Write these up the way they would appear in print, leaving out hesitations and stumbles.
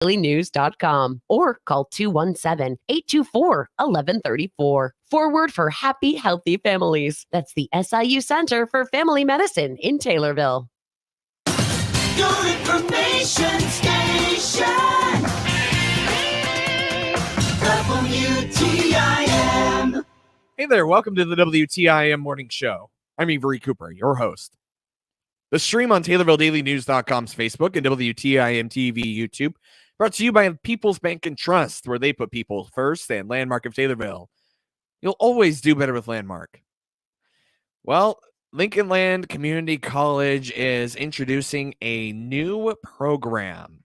dailynews.com or call 217-824-1134. Forward for happy, healthy families. That's the SIU Center for Family Medicine in Taylorville. Your information station. WTIM. Hey there, welcome to the WTIM Morning Show. I'm Avery Cooper, your host. The stream on TaylorvilleDailyNews.com's Facebook and WTIM TV YouTube, brought to you by People's Bank and Trust, where they put people first, and Landmark of Taylorville. You'll always do better with Landmark. Well, Lincoln Land Community College is introducing a new program.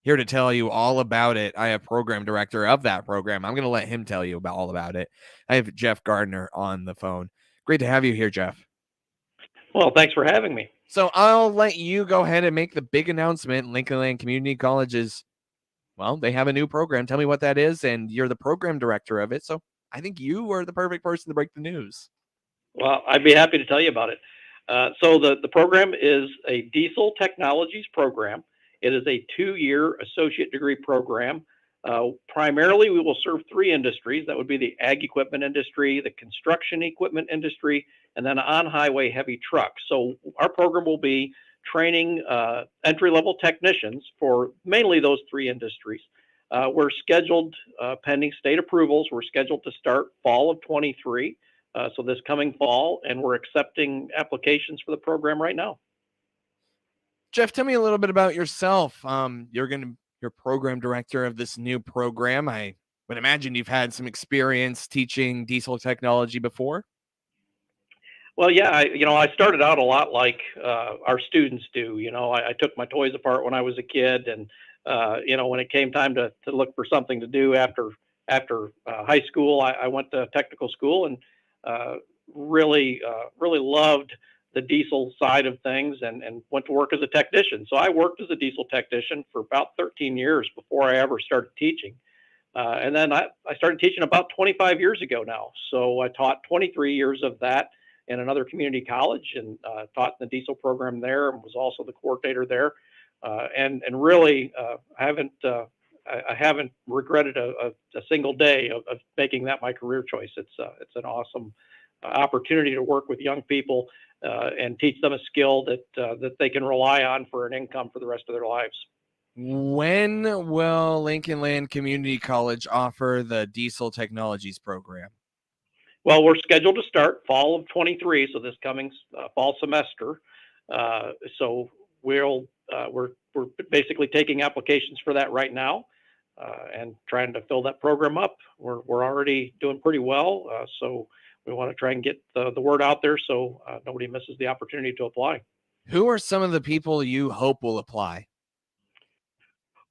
Here to tell you all about it, I have program director of that program. I'm going to let him tell you all about it. I have Jeff Gardner on the phone. Great to have you here, Jeff. Well, thanks for having me. So I'll let you go ahead and make the big announcement. Lincoln Land Community College is, well, they have a new program. Tell me what that is, and you're the program director of it. So I think you are the perfect person to break the news. Well, I'd be happy to tell you about it. So the program is a diesel technologies program. It is a 2-year associate degree program. Primarily, we will serve 3 industries. That would be the ag equipment industry, the construction equipment industry, and then on-highway heavy trucks. So our program will be training entry-level technicians for mainly those 3 industries. We're scheduled, pending state approvals, we're scheduled to start fall of 23, so this coming fall, and we're accepting applications for the program right now. Jeff, tell me a little bit about yourself. You're program director of this new program. I would imagine you've had some experience teaching diesel technology before. Well, yeah, I started out a lot like our students do. I took my toys apart when I was a kid, and when it came time to look for something to do after high school, I went to technical school and really loved the diesel side of things and went to work as a technician. So I worked as a diesel technician for about 13 years before I ever started teaching. And then I started teaching about 25 years ago now. So I taught 23 years of that in another community college and taught in the diesel program there and was also the coordinator there. And really I haven't regretted a single day of making that my career choice. It's an awesome opportunity to work with young people and teach them a skill that they can rely on for an income for the rest of their lives. When will Lincoln Land Community College offer the diesel technologies program? Well, we're scheduled to start fall of 23, so this coming fall semester. So we're basically taking applications for that right now and trying to fill that program up. We're already doing pretty well, so we want to try and get the word out there so nobody misses the opportunity to apply. Who are some of the people you hope will apply?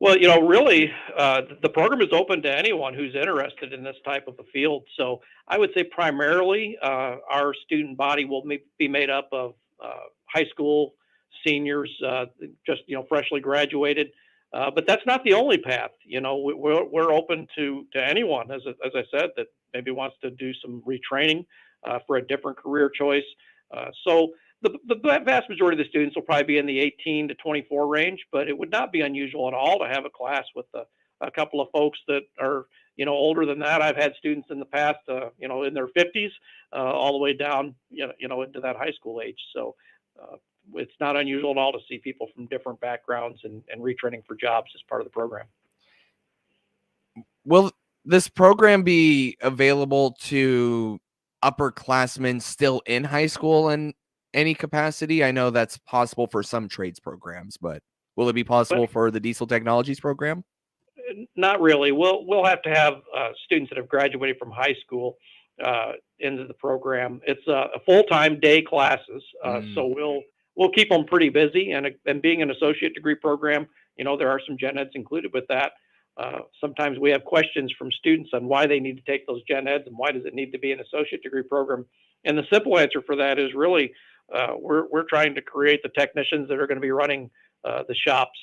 Well, really, the program is open to anyone who's interested in this type of a field. So I would say primarily our student body will be made up of high school seniors, just freshly graduated. But that's not the only path. We're open to anyone, as I said, that maybe wants to do some retraining for a different career choice. So the vast majority of the students will probably be in the 18 to 24 range, but it would not be unusual at all to have a class with a couple of folks that are older than that. I've had students in the past, in their 50s, all the way down, into that high school age. So it's not unusual at all to see people from different backgrounds and retraining for jobs as part of the program. Will this program be available to upperclassmen still in high school in any capacity? I know that's possible for some trades programs, but will it be possible for the diesel technologies program? Not really. We'll have to have students that have graduated from high school into the program. It's a full-time day classes, so we'll keep them pretty busy. And being an associate degree program, there are some gen eds included with that. Sometimes we have questions from students on why they need to take those gen eds and why does it need to be an associate degree program. And the simple answer for that is really we're trying to create the technicians that are going to be running the shops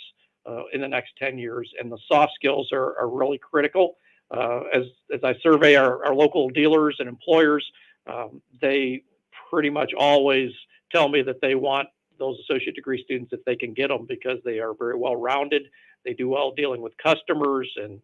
in the next 10 years. And the soft skills are really critical. As I survey our local dealers and employers, they pretty much always tell me that they want those associate degree students if they can get them because they are very well rounded. They do well dealing with customers and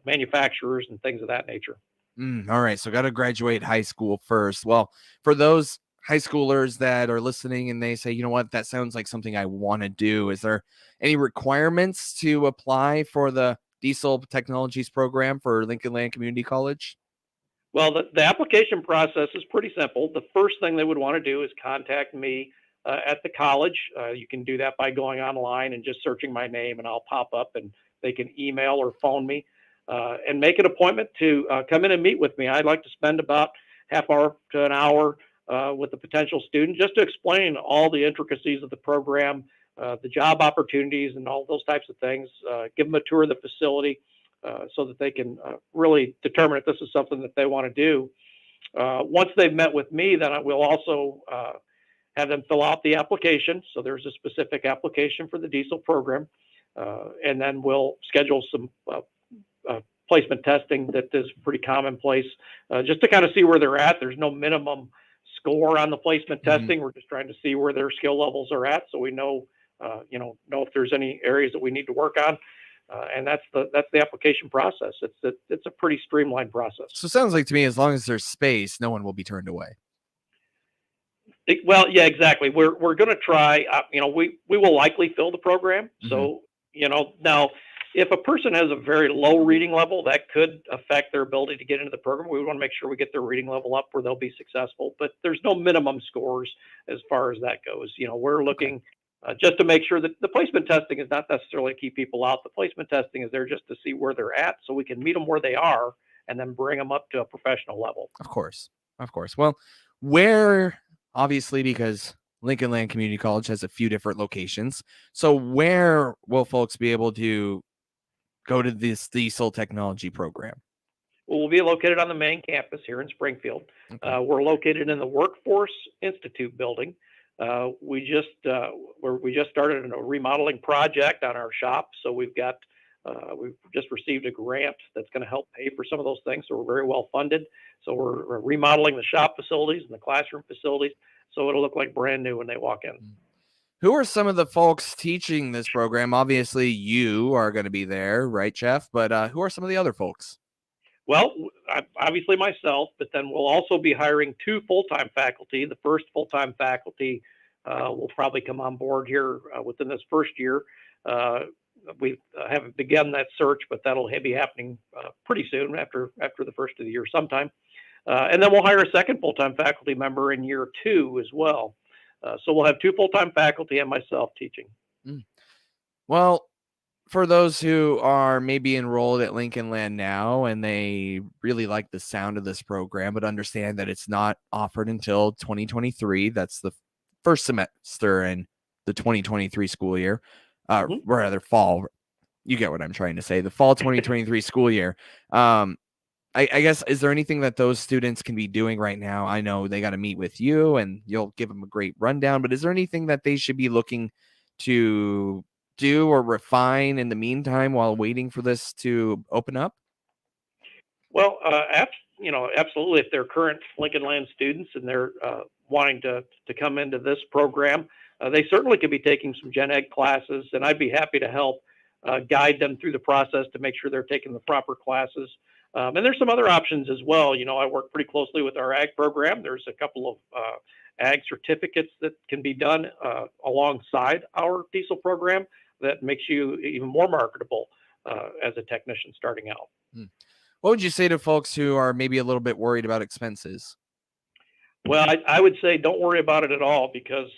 manufacturers and things of that nature. All right. So got to graduate high school first. Well, for those high schoolers that are listening and they say, you know what, that sounds like something I want to do. Is there any requirements to apply for the Diesel Technologies program for Lincoln Land Community College? Well, the application process is pretty simple. The first thing they would want to do is contact me at the college. You can do that by going online and just searching my name, and I'll pop up, and they can email or phone me and make an appointment to come in and meet with me. I'd like to spend about half hour to an hour with the potential student just to explain all the intricacies of the program, the job opportunities, and all those types of things. Give them a tour of the facility. So that they can really determine if this is something that they want to do. Once they've met with me, then I will also have them fill out the application. So there's a specific application for the diesel program. And then we'll schedule some placement testing that is pretty commonplace just to kind of see where they're at. There's no minimum score on the placement testing. We're just trying to see where their skill levels are at, so we know if there's any areas that we need to work on. And that's the application process. It's a pretty streamlined process. So it sounds like to me, as long as there's space, no one will be turned away. Well, yeah, exactly. We're going to try. We will likely fill the program. So now, if a person has a very low reading level, that could affect their ability to get into the program. We want to make sure we get their reading level up where they'll be successful. But there's no minimum scores as far as that goes. We're looking. Just to make sure that the placement testing is not necessarily to keep people out. The placement testing is there just to see where they're at so we can meet them where they are and then bring them up to a professional level. Of course. Well, where, obviously, because Lincoln Land Community College has a few different locations. So where will folks be able to go to this diesel technology program? Well, we'll be located on the main campus here in Springfield. Okay. We're located in the Workforce Institute building. We just started a remodeling project on our shop, so we've just received a grant that's going to help pay for some of those things. So we're very well funded. So we're remodeling the shop facilities and the classroom facilities, so it'll look like brand new when they walk in. Who are some of the folks teaching this program? Obviously, you are going to be there, right, Jeff? But who are some of the other folks? Well, obviously myself, but then we'll also be hiring 2 full-time faculty. The first full-time faculty will probably come on board here within this first year. We haven't begun that search, but that'll be happening pretty soon after the first of the year sometime. And then we'll hire a second full-time faculty member in year 2 as well. So we'll have 2 full-time faculty and myself teaching. Well, for those who are maybe enrolled at Lincoln Land now and they really like the sound of this program, but understand that it's not offered until 2023. That's the first semester in the 2023 school year, or rather fall. You get what I'm trying to say. The fall 2023 school year. I guess, is there anything that those students can be doing right now? I know they got to meet with you and you'll give them a great rundown, but is there anything that they should be looking to do or refine in the meantime while waiting for this to open up? Well, absolutely. If they're current Lincoln Land students and they're wanting to come into this program, they certainly could be taking some gen ed classes, and I'd be happy to help guide them through the process to make sure they're taking the proper classes. And there's some other options as well. I work pretty closely with our ag program. There's a couple of ag certificates that can be done alongside our diesel program that makes you even more marketable as a technician starting out. What would you say to folks who are maybe a little bit worried about expenses? Well, I would say don't worry about it at all, because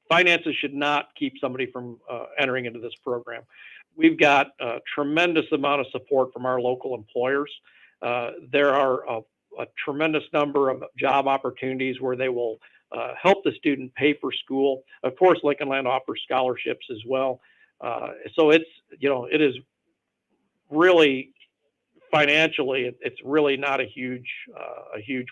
finances should not keep somebody from entering into this program. We've got a tremendous amount of support from our local employers. There are a tremendous number of job opportunities where they will help the student pay for school. Of course, Lincoln Land offers scholarships as well. So it is really financially, it's really not a huge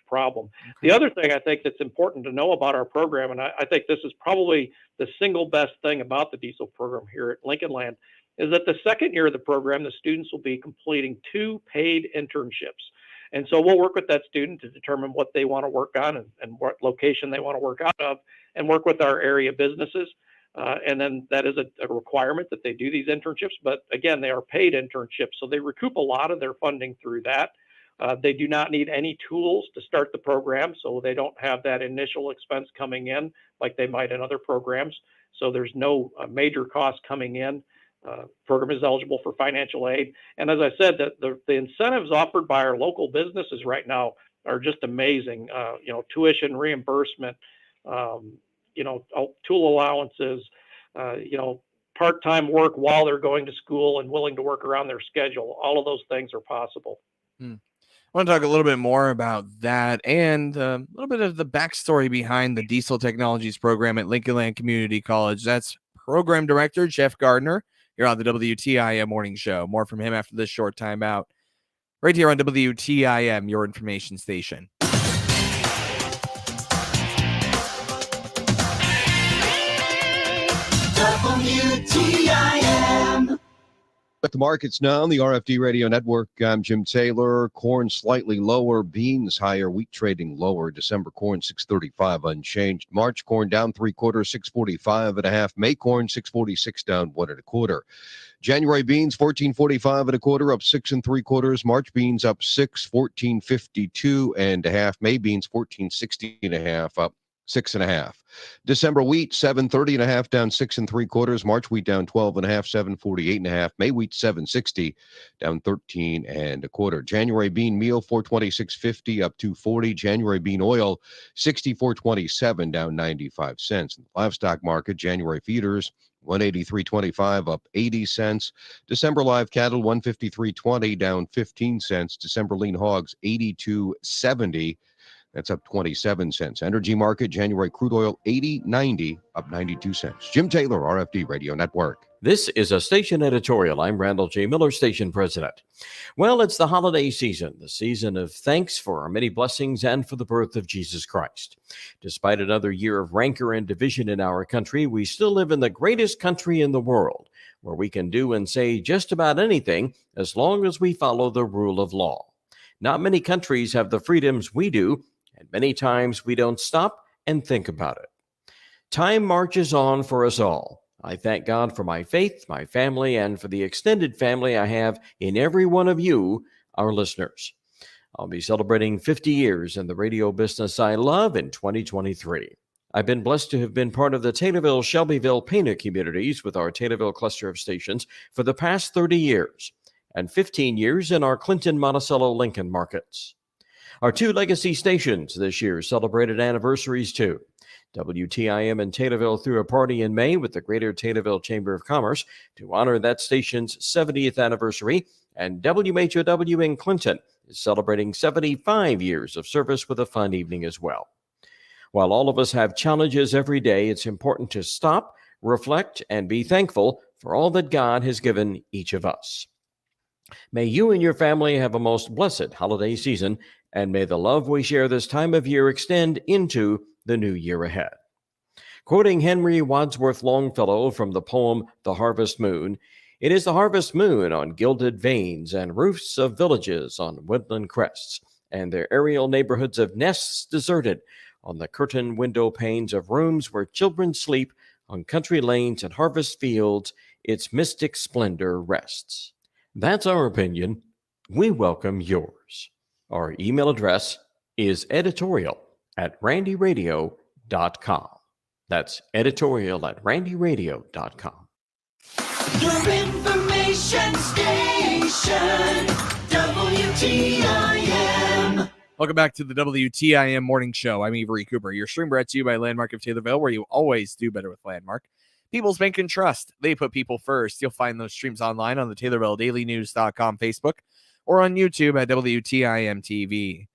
problem. The other thing I think that's important to know about our program, and I think this is probably the single best thing about the diesel program here at Lincoln Land, is that the second year of the program, the students will be completing 2 paid internships. And so we'll work with that student to determine what they want to work on and what location they want to work out of, and work with our area businesses And then that is a requirement that they do these internships. But again, they are paid internships, so they recoup a lot of their funding through that. They do not need any tools to start the program, so they don't have that initial expense coming in like they might in other programs. So there's no major cost coming in. Program is eligible for financial aid. And as I said, the incentives offered by our local businesses right now are just amazing. Tuition reimbursement, tool allowances, part-time work while they're going to school and willing to work around their schedule. All of those things are possible. I want to talk a little bit more about that and a little bit of the backstory behind the Diesel Technologies program at Lincoln Land Community College. That's Program Director Jeff Gardner here on the WTIM Morning Show. More from him after this short timeout. Right here on WTIM, your information station. WTIM. At the markets now on the RFD Radio Network, I'm Jim Taylor. Corn slightly lower, beans higher, wheat trading lower. December corn 635 unchanged. March corn down 3/4, 645 and a half. May corn 646 down 1 1/4. January beans 1445 and a quarter, up 6 3/4. March beans up 6, 1452 and a half. May beans 1460 and a half, up 6 and a half. December wheat 730 and a half, down 6 3/4. March wheat down 12 and a half, 748 and a half. May wheat 760, down 13 and a quarter. January bean meal 426.50, up 240. January bean oil 64.27, down 95 cents. In the livestock market, January feeders 183.25, up 80 cents. December live cattle 153.20, down 15 cents. December lean hogs 82.70. That's up 27 cents. Energy market, January crude oil 80.90, up 92 cents. Jim Taylor, RFD Radio Network. This is a station editorial. I'm Randall J. Miller, station president. Well, it's the holiday season, the season of thanks for our many blessings and for the birth of Jesus Christ. Despite another year of rancor and division in our country, we still live in the greatest country in the world, where we can do and say just about anything as long as we follow the rule of law. Not many countries have the freedoms we do, and many times we don't stop and think about it. Time marches on for us all. I thank God for my faith, my family, and for the extended family I have in every one of you, our listeners. I'll be celebrating 50 years in the radio business I love in 2023. I've been blessed to have been part of the Taylorville, Shelbyville, Pana communities with our Taylorville cluster of stations for the past 30 years, and 15 years in our Clinton, Monticello, Lincoln markets. Our two legacy stations this year celebrated anniversaries too. WTIM in Taylorville threw a party in May with the Greater Taylorville Chamber of Commerce to honor that station's 70th anniversary, and WHOW in Clinton is celebrating 75 years of service with a fun evening as well. While all of us have challenges every day, it's important to stop, reflect, and be thankful for all that God has given each of us. May you and your family have a most blessed holiday season, and may the love we share this time of year extend into the new year ahead. Quoting Henry Wadsworth Longfellow from the poem The Harvest Moon, it is the harvest moon on gilded vanes and roofs of villages on woodland crests, and their aerial neighborhoods of nests deserted, on the curtain window panes of rooms where children sleep, on country lanes and harvest fields, its mystic splendor rests. That's our opinion. We welcome yours. Our email address is editorial@randyradio.com. That's editorial@randyradio.com. Your information station, WTIM. Welcome back to the WTIM Morning Show. I'm Avery Cooper. Your stream brought to you by Landmark of Taylorville, where you always do better with Landmark. People's Bank and Trust. They put people first. You'll find those streams online on the TaylorvilleDailyNews.com Facebook or on YouTube at WTIM TV.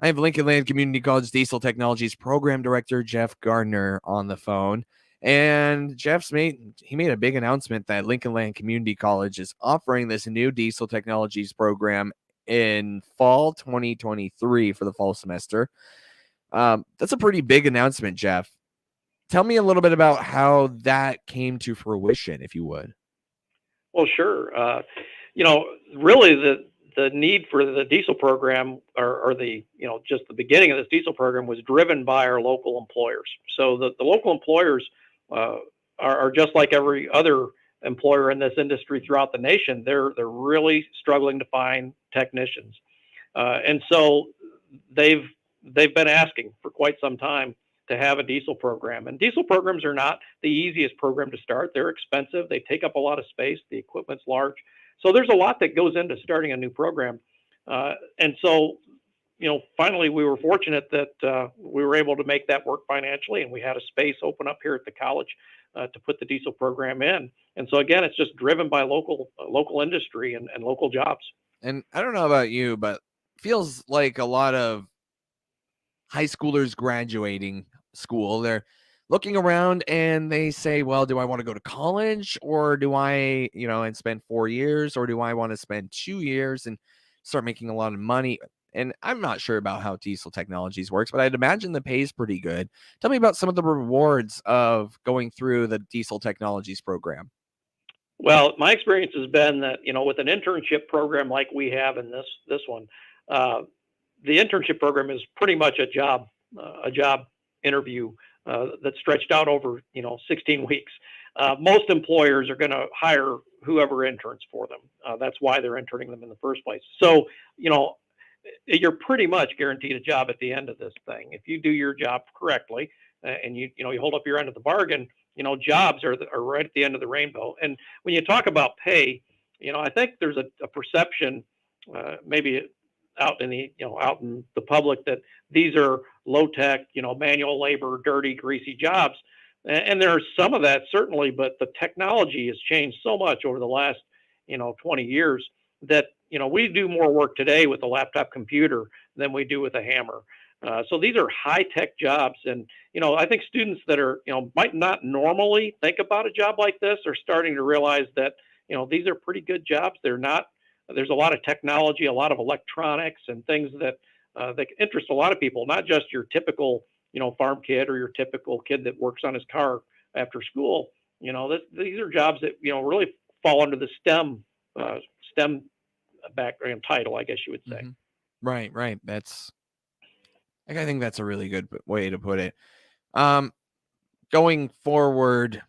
I have Lincoln Land Community College Diesel Technologies Program Director Jeff Gardner on the phone. And Jeff's made a big announcement that Lincoln Land Community College is offering this new Diesel Technologies program in fall 2023 for the fall semester. That's a pretty big announcement, Jeff. Tell me a little bit about how that came to fruition, if you would. Well, sure. Really the need for the diesel program or just the beginning of this diesel program was driven by our local employers. So the local employers are just like every other employer in this industry throughout the nation. They're really struggling to find technicians, and so they've been asking for quite some time to have a diesel program. And diesel programs are not the easiest program to start. They're expensive. They take up a lot of space. The equipment's large. So there's a lot that goes into starting a new program. And so, finally we were fortunate that we were able to make that work financially, and we had a space open up here at the college to put the diesel program in. And so again, it's just driven by local industry and local jobs. And I don't know about you, but feels like a lot of high schoolers graduating school, they're looking around and they say, well, do I want to go to college, or do I, and spend 4 years, or do I want to spend 2 years and start making a lot of money? And I'm not sure about how Diesel Technologies works, but I'd imagine the pay is pretty good. Tell me about some of the rewards of going through the Diesel Technologies program. Well, my experience has been that, with an internship program like we have in this one, the internship program is pretty much a job interview that's stretched out over 16 weeks. Most employers are going to hire whoever interns for them. That's why they're interning them in the first place. So you're pretty much guaranteed a job at the end of this thing if you do your job correctly, and you hold up your end of the bargain. Jobs are right at the end of the rainbow. And when you talk about pay, I think there's a perception, maybe out in the public, that these are low tech, manual labor, dirty, greasy jobs. And there's some of that certainly, but the technology has changed so much over the last 20 years that we do more work today with a laptop computer than we do with a hammer. So these are high tech jobs, and I think students that are might not normally think about a job like this are starting to realize that these are pretty good jobs. They're not. There's a lot of technology, a lot of electronics, and things that interest a lot of people. Not just your typical farm kid or your typical kid that works on his car after school. These are jobs that really fall under the STEM background title, I guess you would say. Mm-hmm. Right. I think that's a really good way to put it. Going forward,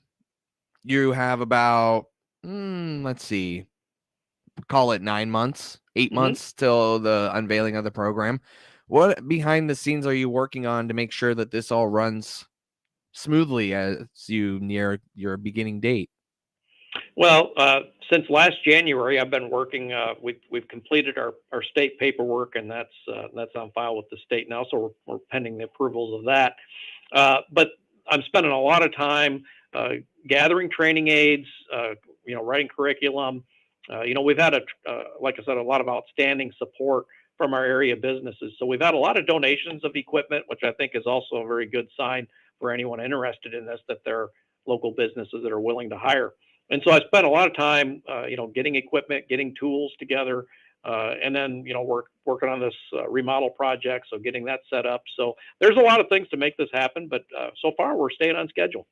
you have about, let's see, call it 9 months, 8 months till the unveiling of the program. What behind the scenes are you working on to make sure that this all runs smoothly as you near your beginning date? Well, since last January, I've been working. We've completed our state paperwork, and that's on file with the state now. So we're pending the approvals of that. But I'm spending a lot of time gathering training aids, writing curriculum. We've had like I said, a lot of outstanding support from our area businesses. So we've had a lot of donations of equipment, which I think is also a very good sign for anyone interested in this, that there are local businesses that are willing to hire. And so I spent a lot of time, getting equipment, getting tools together, and then, working on this remodel project. So getting that set up. So there's a lot of things to make this happen, but so far we're staying on schedule.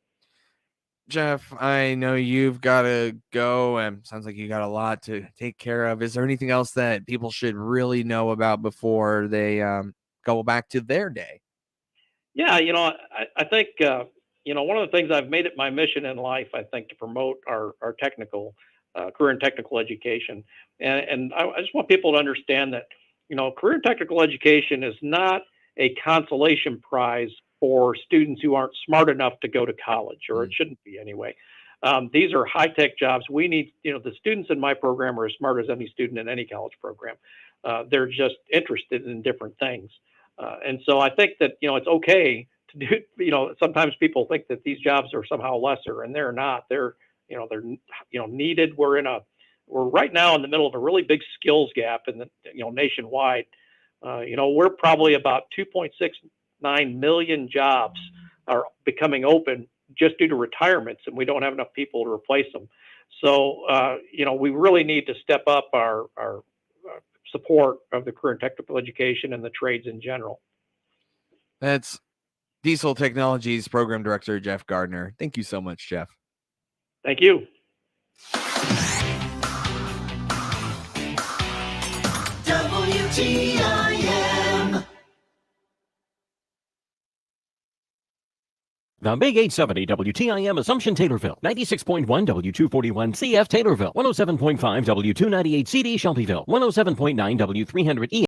Jeff, I know you've got to go, and sounds like you got a lot to take care of. Is there anything else that people should really know about before they go back to their day? Yeah, I think, one of the things I've made it my mission in life, I think, to promote our technical career and technical education. And I just want people to understand that, career and technical education is not a consolation prize for students who aren't smart enough to go to college, or it shouldn't be anyway. These are high tech jobs. We need, the students in my program are as smart as any student in any college program. They're just interested in different things. And so I think that, it's okay to do, sometimes people think that these jobs are somehow lesser, and they're not. They're needed. We're right now in the middle of a really big skills gap in the, nationwide. We're probably about 2.69 million jobs are becoming open just due to retirements, and we don't have enough people to replace them. So, we really need to step up our support of the career and technical education and the trades in general. That's Diesel Technologies Program Director Jeff Gardner. Thank you so much, Jeff. Thank you. WTIM. The Big 870 WTIM Assumption Taylorville, 96.1 W241 CF Taylorville, 107.5 W298 CD Shelbyville, 107.9 W300 E